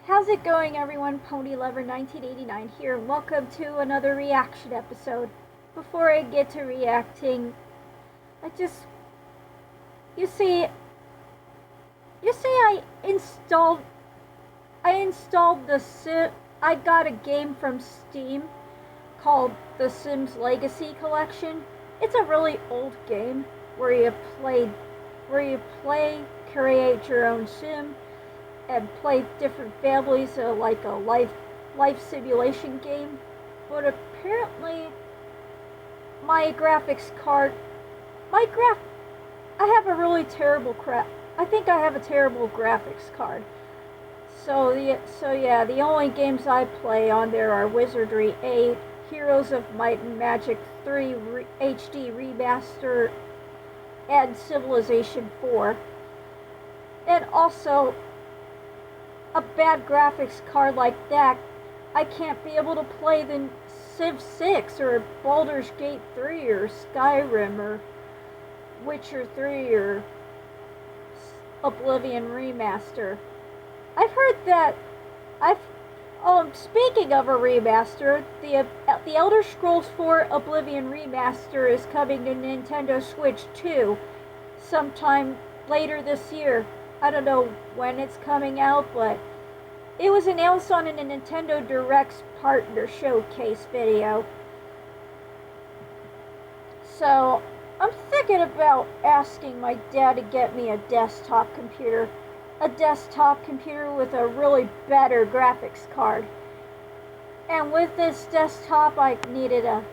How's it going, everyone? Ponylover1989 here, and welcome to another reaction episode. Before I get to reacting, I just you see I installed the Sim. I got a game from Steam called The Sims Legacy Collection. It's a really old game where you play, create your own sim, and play different families, like a life simulation game. But apparently, my graphics card, my graph, I have a really terrible crap. I think I have a terrible graphics card. The only games I play on there are Wizardry 8, Heroes of Might and Magic 3 HD Remaster, and Civilization 4. And also, a bad graphics card like that, I can't be able to play the Civ 6 or Baldur's Gate 3 or Skyrim or Witcher 3 or Oblivion Remaster. I've heard that speaking of a remaster, the Elder Scrolls 4 Oblivion Remaster is coming to Nintendo Switch 2 sometime later this year. I don't know when it's coming out, but it was announced on a Nintendo Direct's partner showcase video. So, I'm thinking about asking my dad to get me a desktop computer. A desktop computer with a really better graphics card. And with this desktop, I need a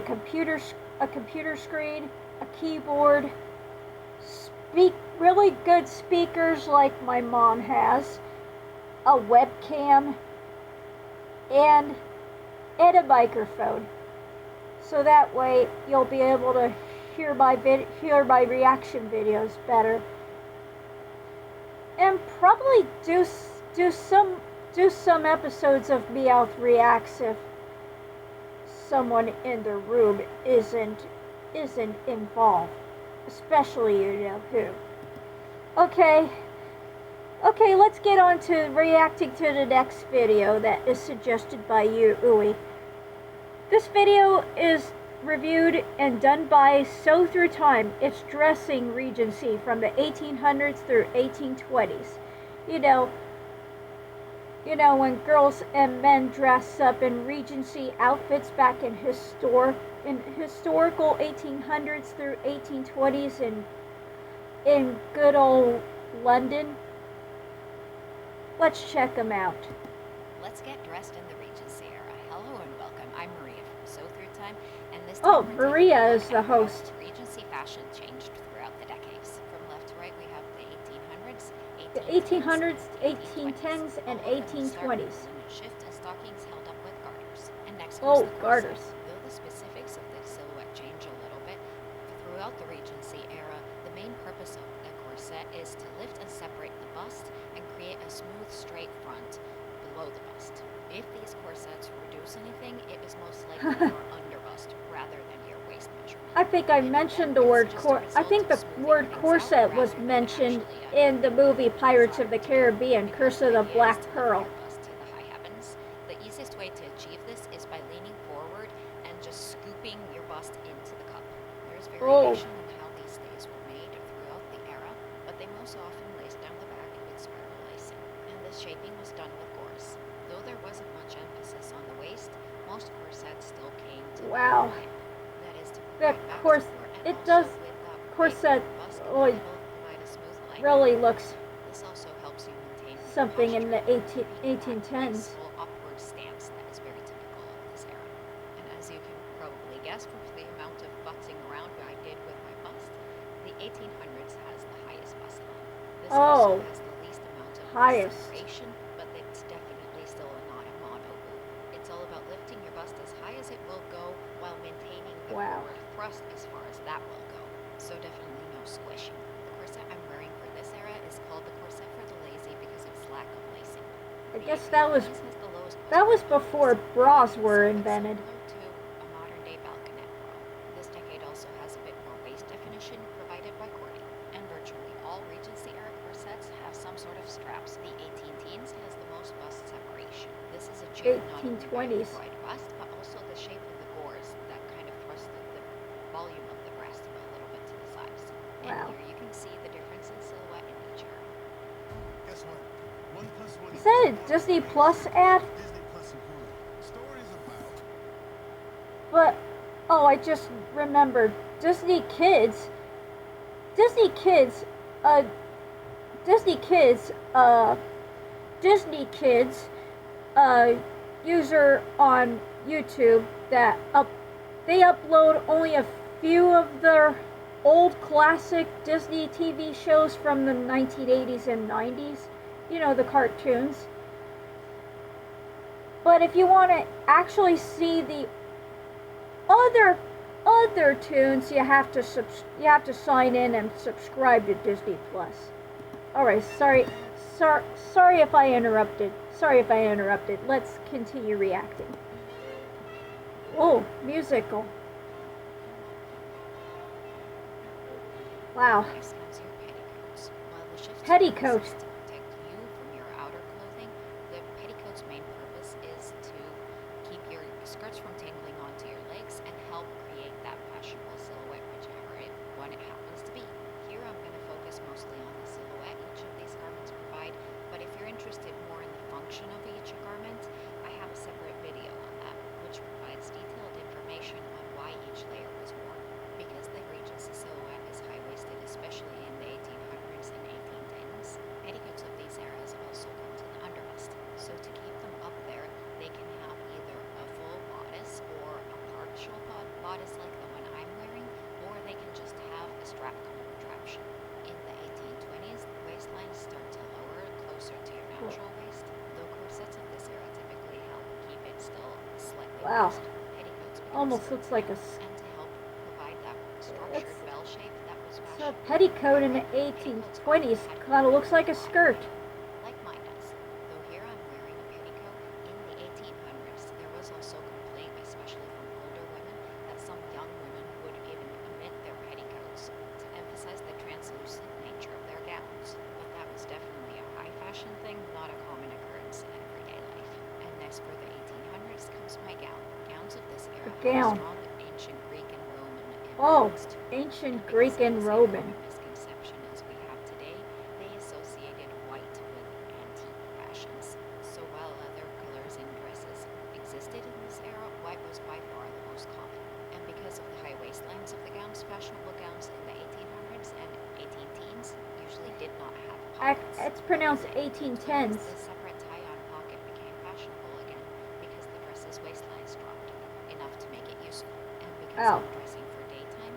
computer screen, a keyboard, really good speakers like my mom has, a webcam, and a microphone. So that way you'll be able to hear my reaction videos better, and probably do some episodes of Meowth Reacts if someone in the room isn't involved, especially you know who. Okay, let's get on to reacting to the next video that is suggested by you, Uwe. This video is reviewed and done by So Through Time. It's dressing Regency from the 1800s through 1820s. You know when girls and men dress up in Regency outfits back in historical 1800s through 1820s in good old London. Let's check them out. Let's get dressed in the Regency era. Hello and welcome. I'm Maria from So Through Time, and this time Maria is the host. Regency fashion changed throughout the decades. From left to right, we have the 1800s, 1810s, and 1820s. Shift and stockings held up with garters. And next comes the garters. Though the specifics of the silhouette change a little bit, throughout the Regency era, the main purpose of the corset is to lift and separate the bust and create a smooth, straight front below the bust. If these corsets reduce anything, it was most likely your underbust rather than your waist measurement. I think I mentioned the word corset was mentioned in the movie Pirates of the Caribbean, Curse of the Black Pearl. The easiest way to achieve this is by leaning forward and just scooping your bust into the cup. There's variation in how these stays were made throughout the era, but they most often laced down the back with spiral lacing, and this shaping was done with gauze. Though there wasn't much emphasis on the waist, most corsets still came to the hip. That is to corset really looks this also helps you maintain something in the 1810s. Upward stance that is very typical of this era. And as you can probably guess from the amount of butting around I did with my bust, the 1800s has the highest bust line. This also has the least amount of separation, but it's definitely still not a mono boot. It's all about lifting your bust as high as it will go while maintaining the forward thrust as far as that will go. So definitely no squishing. The corset I'm wearing for this era is called the corset for the lazy because of its lack of lacing. I guess that was before bras were invented. Similar to a modern-day balconette bra. This decade also has a bit more waist definition provided by cording, and virtually all Regency era corsets have some sort of straps. The 18 shape, not only by the 1820s. wide bust, but also the shape of the gores that kind of thrust the volume of the breast a little bit to the sides. And Wow. here you can see the difference in silhouette in each era. Guess what? 1 + 1 Is that a Disney Plus ad? Disney Plus and Hulu. Stories about. But, oh, I just remembered. Disney Kids, Disney Kids, Disney Kids, Disney Kids, user on YouTube that they upload only a few of their old classic Disney TV shows from the 1980s and 90s. You know, the cartoons. But if you want to actually see the other tunes, you have to sign in and subscribe to Disney Plus. All right, sorry if I interrupted. Let's continue reacting. Oh, musical. Wow. Next comes your petticoats. While the shift Petticoat. is to protect you from your outer clothing, the petticoat's main purpose is to keep your skirts from tangling onto your legs and help create that fashionable silhouette, whichever one it happens to be. Here I'm going to focus mostly on the silhouette each of these garments provide, but if you're interested more in the function of each garment, I have a separate video on that, which provides detailed information on why each layer was worn. Because the Regency silhouette is high-waisted, especially in the 1800s and 1810s, petticoats of these eras also come to the underbust. So to keep them up there, they can have either a full bodice or a partial bodice like the one I'm wearing, or they can just have a strap contraption. In the 1820s, the waistlines start to lower closer to your natural waist, though corsets of this era typically help keep it still slightly Wow. raised. Petticoats become Almost skirts looks like a and to help provide that structured bell shape that was so fashionable. petticoat in the 1820s kind of looks like a skirt. Like mine does. Though here I'm wearing a petticoat, in the 1800s there was also complaint, especially from older women, that some young women would even omit their petticoats to emphasize the translucent nature of their gowns. But that was definitely a high fashion thing, not a common occurrence in everyday life. And next for the 1800s comes my gown. Gowns of this era have a gown. strong ancient Greek and Roman Oh, influence to it. ancient And Greek because of and the same Roman. common misconception as we have today, they associated white with antique fashions. So while other colors and dresses existed in this era, white was by far the most common. And because of the high waistlines of the gowns, fashionable gowns in the 1800s and 1810s usually did not have pockets. It's pronounced In the 1810s. The separate tie-on pocket became fashionable again because the dress's waistlines dropped enough to make it useful. And because Oh. I'm dressing for daytime,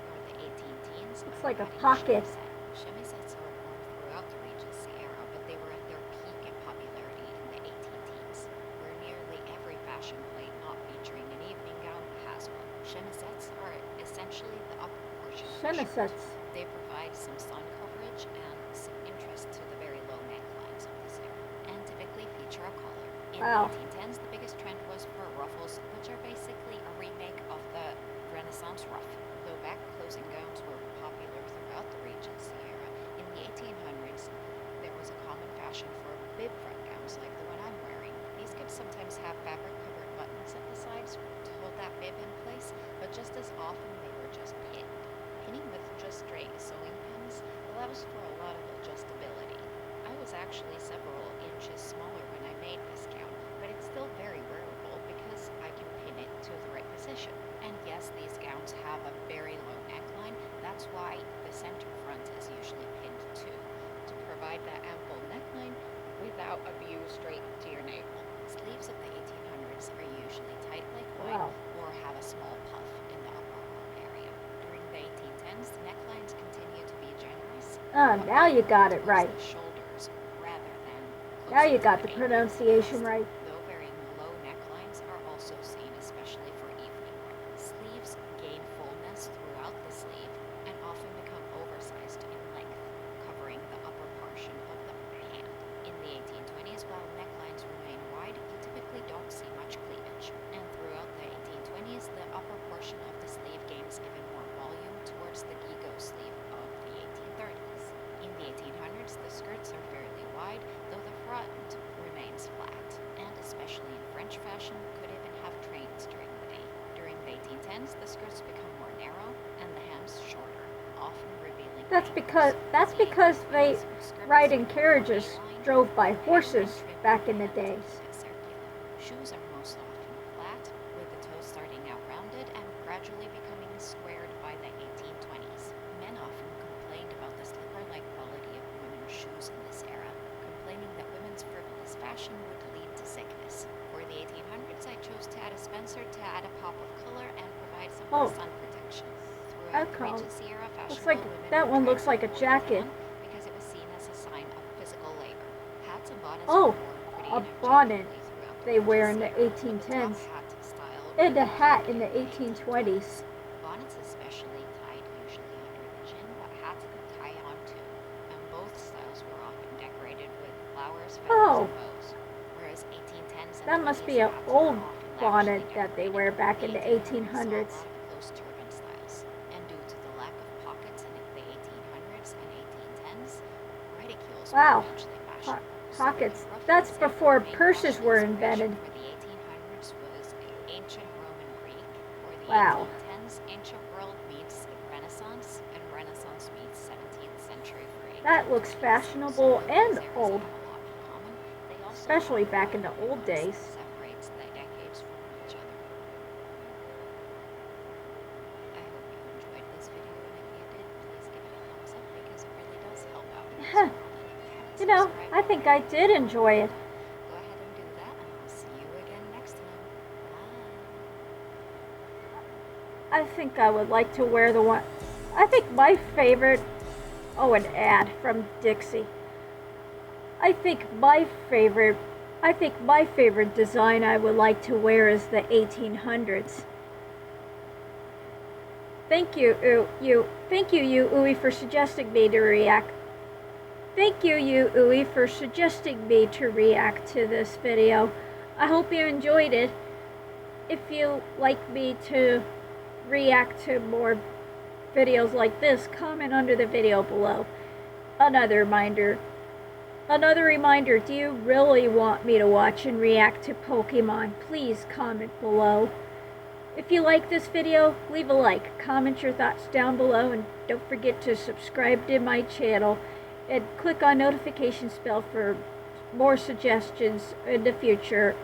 for the 1810s, Looks I'm like a adding pocket. chemisette. Chemisettes are worn throughout the Regency era, but they were at their peak in popularity in the 1810s, where nearly every fashion plate not featuring an evening gown has one. Chemisettes are essentially the upper portion of the shirt. Chemisettes. They provide some sun coverage and some interest to the very low necklines of this era, and typically feature a collar. In Wow. the 1810s, the biggest trend was for ruffles, which are basically a remake of the Renaissance ruff. Though back closing gowns were popular throughout the Regency era, in the 1800s there was a common fashion for bib front gowns like the one I'm wearing. These could sometimes have fabric-covered buttons at the sides to hold that bib in place, but just as often they were just pinned. Pinning with just straight sewing pins allows for a lot of adjustability. I was actually several inches smaller when I made this gown, but it's still very wearable because I can pin it to the right position. And yes, these gowns have a very low neckline. That's why the center front is usually pinned too, to provide that ample neckline without a view straight to your navel. Sleeves of the 1800s are usually tight like mine, Wow. or have a small puff in the upper arm area. During the 1810s, the necklines continue to be generous. but Now you got it towards right. The shoulders rather than Now closer you to got the ankles. pronunciation right. Though varying low necklines are also seen, especially for evening wear. Sleeves gain fullness throughout the sleeve and often become oversized in length, covering the upper portion of the hand. In the 1820s, while necklines remain wide, you typically don't see much cleavage. And throughout the 1820s, the upper portion of the sleeve gains even more volume towards the gigo sleeve of the 1830s. In the 1800s, the skirts are fairly wide, though the front remains flat. And fashion could even have trains during the day. During the 1810s, the skirts become more narrow and the hems shorter, often revealing That's ankles. because In the they 1820s, skirts ride in become more carriages A-line, drove by the hem horses and trim back in the the hand to days. keep it circular. Shoes are most often flat, with the toes starting out rounded and gradually becoming squared by the 1820s. Men often complained about the slipper-like quality of women's shoes in this era, complaining that women's frivolous fashion would lead to sickness. For the 1800s, I chose to add a spencer to add a pop of color and provide some sun protection. Throughout the Regency era, fashionable women that one tried looks to like a avoid jacket. tan because it was seen as a sign of physical labor. Hats and bonnets Oh, were worn pretty a bonnet interchangeably throughout the they wear in Regency the era, but the top 1810s. hat style And a really hat peaked in the 1820s. Bonnets especially tied usually under the chin, but hats could tie on too, and both styles were often decorated with flowers, feathers, and bows. Whereas 1810s and That must 20s be an hats old were often bonnet lavishly that they decorated. wear back in the 1800s saw a 1800s. lot of close turban styles, and due to the lack of pockets in the 1800s and 1810s, reticules were Wow, eventually fashionable. pockets. So, a rough That's example before of main purses fashion were inspiration invented. for the 1800s was ancient Roman Greek. For the Wow. 1810s, ancient world meets Renaissance, and Renaissance meets 17th century for 1820s. That looks fashionable So, and these eras old, have a lot in common. They also especially have a back lot in the of old nuance days. that separates the decades from each other. I hope you enjoyed this video, and if you did, please give it a thumbs up because it really does help out in this world. And if you haven't You know, subscribed I think I already, did enjoy it. go ahead and do that, and I'll see you again next time. Bye. I think I would like to wear the one. I think my favorite. Oh, an ad from Dixie. I think my favorite design I would like to wear is the 1800s. Thank you, Uwe, for suggesting me to react. Thank you, Uwe, for suggesting me to react to this video. I hope you enjoyed it. If you like me to react to more videos like this, comment under the video below. Another reminder, do you really want me to watch and react to Pokemon? Please comment below. If you like this video, leave a like, comment your thoughts down below, and don't forget to subscribe to my channel and click on notifications bell for more suggestions in the future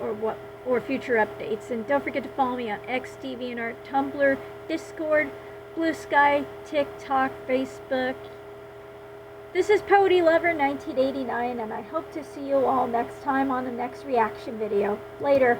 or future updates. And don't forget to follow me on X, DeviantArt, Tumblr, Discord, Blue Sky, TikTok, Facebook. This is Ponylover1989, and I hope to see you all next time on the next reaction video. Later.